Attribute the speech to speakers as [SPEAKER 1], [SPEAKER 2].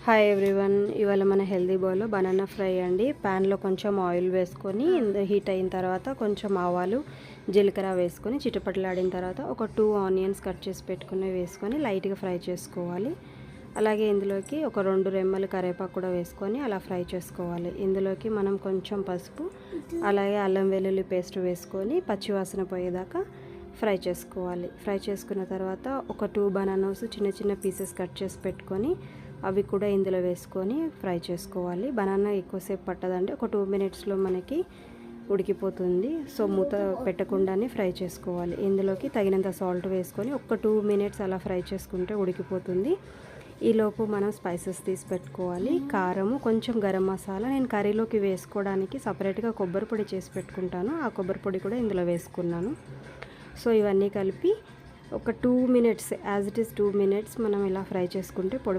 [SPEAKER 1] Hi everyone, ఇవాళ మన healthy బౌల్లో బనానా ఫ్రై అండి. ప్యాన్లో కొంచెం ఆయిల్ వేసుకొని హీట్ అయిన తర్వాత కొంచెం ఆవాలు జీలకర్ర వేసుకొని చిటపటలాడిన తర్వాత ఒక 2 ఆనియన్స్ కట్ చేసి పెట్టుకుని వేసుకొని లైట్గా ఫ్రై చేసుకోవాలి. అలాగే ఇందులోకి ఒక 2 రెమ్మలు కరివేపాకు కూడా వేసుకొని అలా ఫ్రై చేసుకోవాలి. ఇందులోకి మనం కొంచెం పసుపు అలాగే అల్లం వెల్లుల్లి పేస్ట్ వేసుకొని పచ్చివాసన పోయేదాకా ఫ్రై చేసుకోవాలి. ఫ్రై చేసుకున్న తర్వాత ఒక 2 బనానాస్ చిన్న చిన్న పీసెస్ కట్ చేసి పెట్టుకొని అవి కూడా ఇందులో వేసుకొని ఫ్రై చేసుకోవాలి. బనానా ఎక్కువసేపు పట్టదండి, ఒక 2 మినిట్స్లో మనకి ఉడికిపోతుంది. సో మూత పెట్టకుండానే ఫ్రై చేసుకోవాలి. ఇందులోకి తగినంత సాల్ట్ వేసుకొని ఒక 2 మినిట్స్ అలా ఫ్రై చేసుకుంటే ఉడికిపోతుంది. ఈలోపు మనం స్పైసెస్ తీసి పెట్టుకోవాలి. కారము, కొంచెం గరం మసాలా, నేను కర్రీలోకి వేసుకోవడానికి సపరేట్గా కొబ్బరి పొడి చేసి పెట్టుకుంటాను. ఆ కొబ్బరి పొడి కూడా ఇందులో వేసుకున్నాను. సో ఇవన్నీ కలిపి ఒక 2 minutes, as it is 2 minutes మనం ఇలా ఫ్రై చేసుకుంటే పొడి